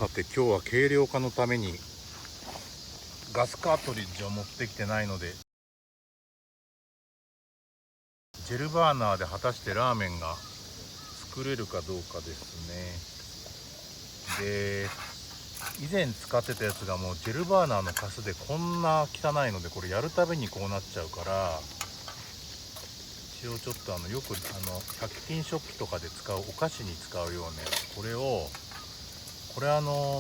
さて今日は軽量化のためにガスカートリッジを持ってきてないので、ジェルバーナーで果たしてラーメンが作れるかどうかですね。で、以前使ってたやつがもうジェルバーナーのカスでこんな汚いので、これやるたびにこうなっちゃうから、一応ちょっとよく100均食器とかで使うお菓子に使うようなこれを、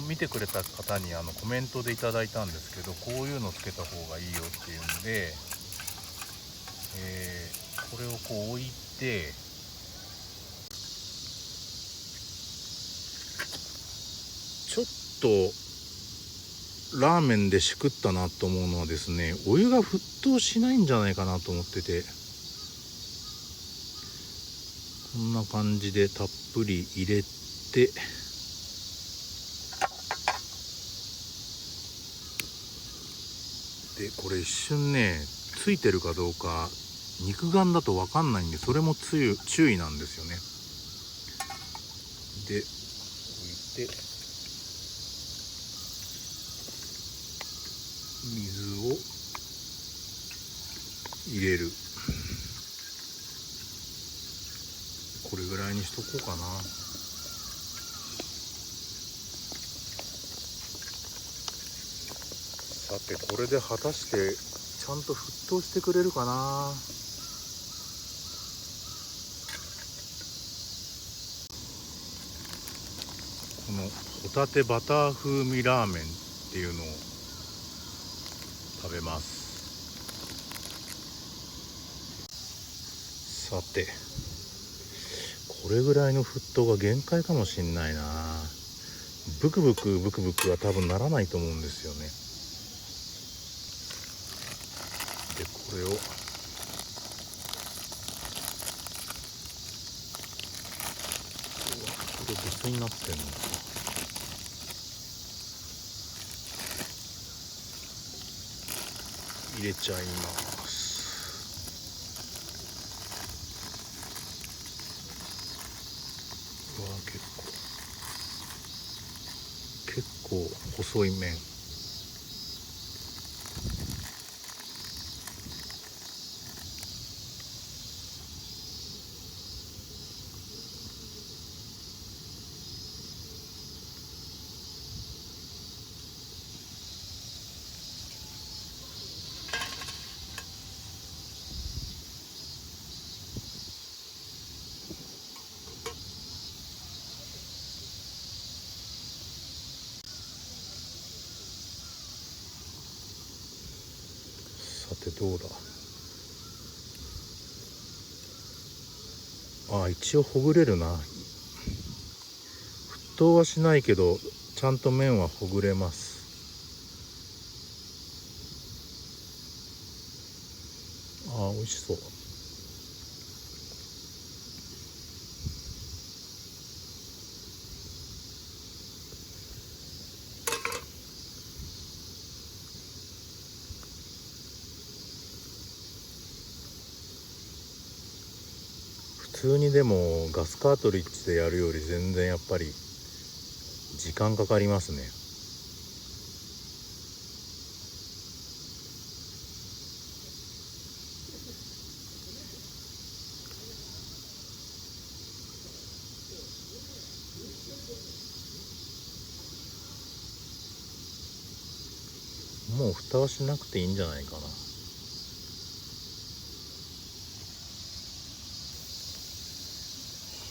見てくれた方にコメントでいただいたんですけど、こういうのつけた方がいいよっていうんで、これをこう置いて、ちょっとラーメンでしくったなと思うのはですね、お湯が沸騰しないんじゃないかなと思ってて、こんな感じでたっぷり入れて、でこれ一瞬ね、ついてるかどうか肉眼だと分かんないんで、それも注意なんですよね。で置いて、水を入れる。これぐらいにしとこうかな。さてこれで果たしてちゃんと沸騰してくれるかな。このホタテバター風味ラーメンっていうのを食べます。さてこれぐらいの沸騰が限界かもしんないな。ブクブクは多分ならないと思うんですよね。でこれをこれ別になってんのか。入れちゃいます。うわ、結構細い麺。さてどうだ。一応ほぐれるな。沸騰はしないけどちゃんと麺はほぐれます。美味しそう。普通にでもガスカートリッジでやるより全然やっぱり時間かかりますね。もう蓋はしなくていいんじゃないかな。は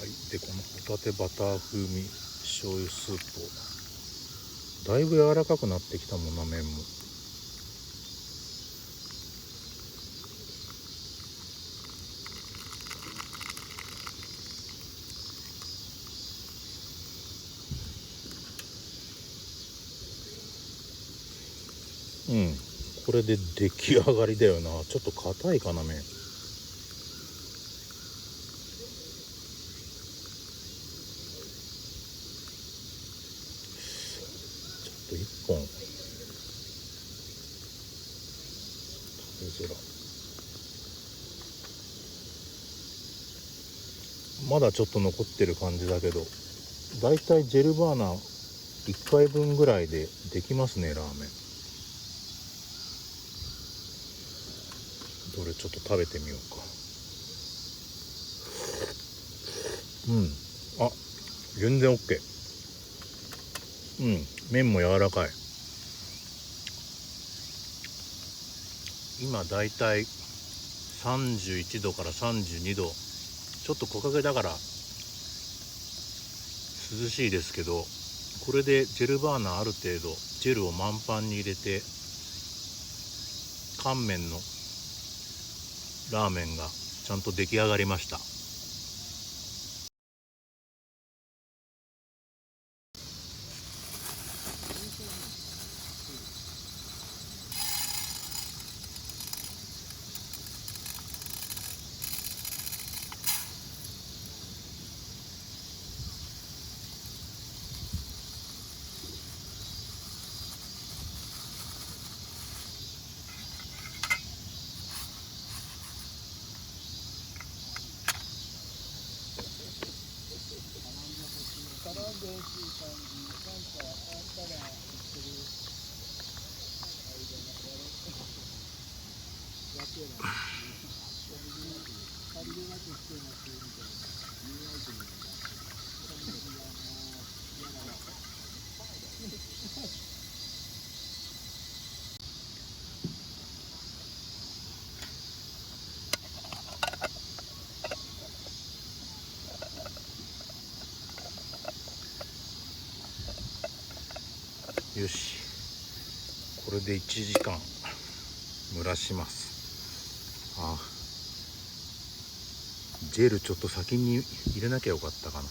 い。でこのホタテバター風味醤油スープを、だいぶ柔らかくなってきたもんな、麺も。これで出来上がりだよな。ちょっと硬いかな、麺。ちょっと1本食べづら。まだちょっと残ってる感じだけど、だいたいジェルバーナー1回分ぐらいでできますね、ラーメン。どれちょっと食べてみようか。あ、全然 OK。麺も柔らかい。今だいたい31度から32度、ちょっと木陰だから涼しいですけど、これでジェルバーナーある程度ジェルを満帆に入れて、乾麺のラーメンがちゃんと出来上がりました。よし、これで1時間蒸らします。ジェルちょっと先に入れなきゃよかったかな。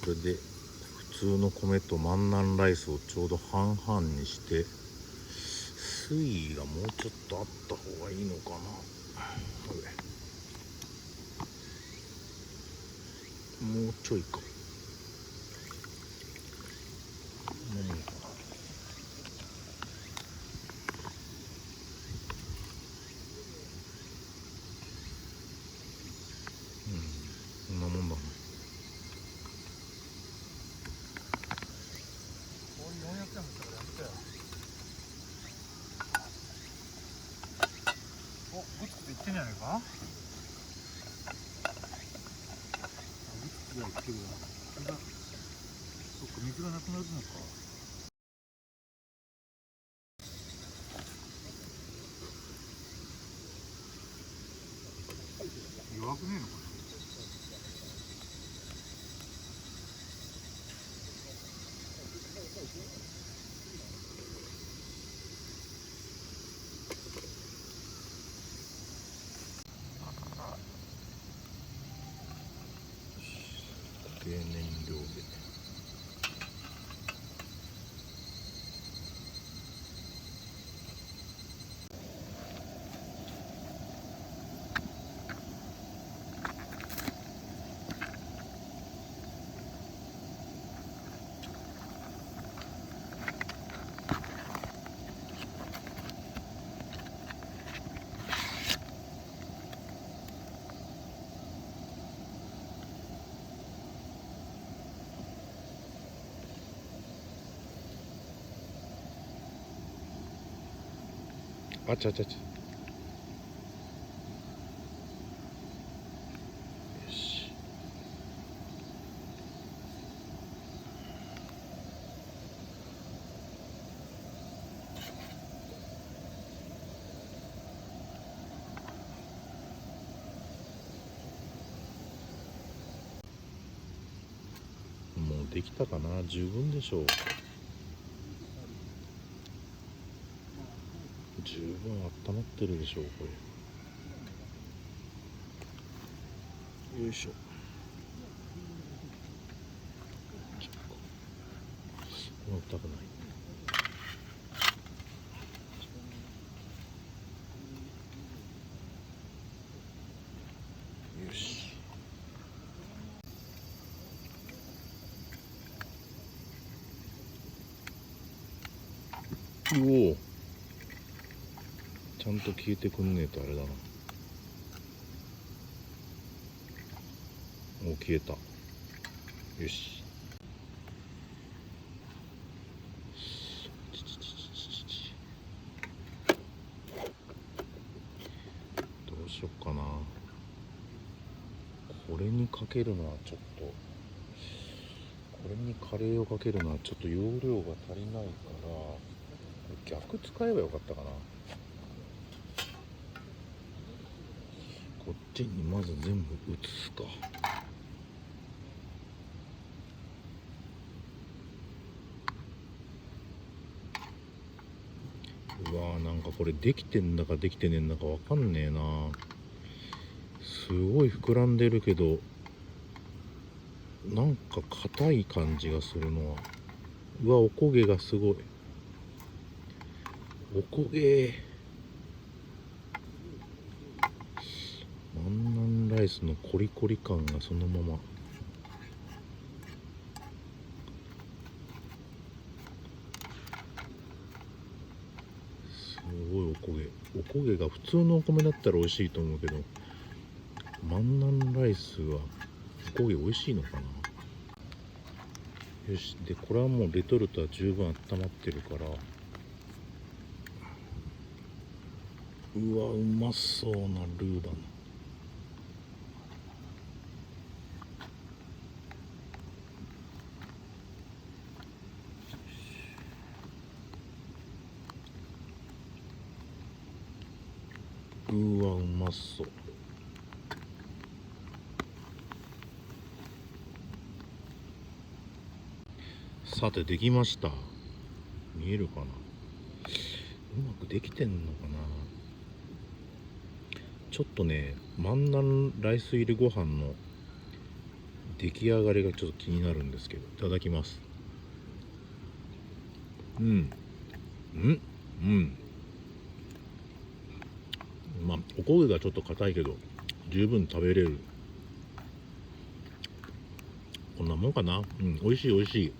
これで普通の米と万南ライスをちょうど半々にして、水位がもうちょっとあった方がいいのかな。もうちょいか。何かな。こんなもんだね。400円もしたからやめたよ。グツグツいってんじゃないか。グツグツはいってるわ。そっか、水がなくなるのか。弱くねえのかな。低燃料で。あちゃちゃちゃ。よし。できたかな。十分でしょう。十分温まってるでしょうこれ。よいしょ。重たくない。よし。うお、ちゃんと消えてくんねえとあれだな。もう消えた。よし。どうしよっかな。これにかけるのはちょっと、これにカレーをかけるのはちょっと容量が足りないから逆使えばよかったかな。こっちにまず全部移すか。うわー、なんかこれできてんだかできてねえんだかわかんねえな。すごい膨らんでるけどなんか硬い感じがするのは。うわ、おこげがすごい。おこげ万南ライスのコリコリ感がそのまま。すごいおこげ。おこげが普通のお米だったら美味しいと思うけど、万南ライスはおこげ美味しいのかな。よし。でこれはもうレトルトは十分温まってるから、うわ、うまそうなルーだな。うわ、うまそう。さてできました。見えるかな。うまくできてんのかな。ちょっとね、万南ライス入りご飯の出来上がりがちょっと気になるんですけど、いただきます。まあおこげがちょっと硬いけど十分食べれる。こんなもんかな。美味しい美味しい。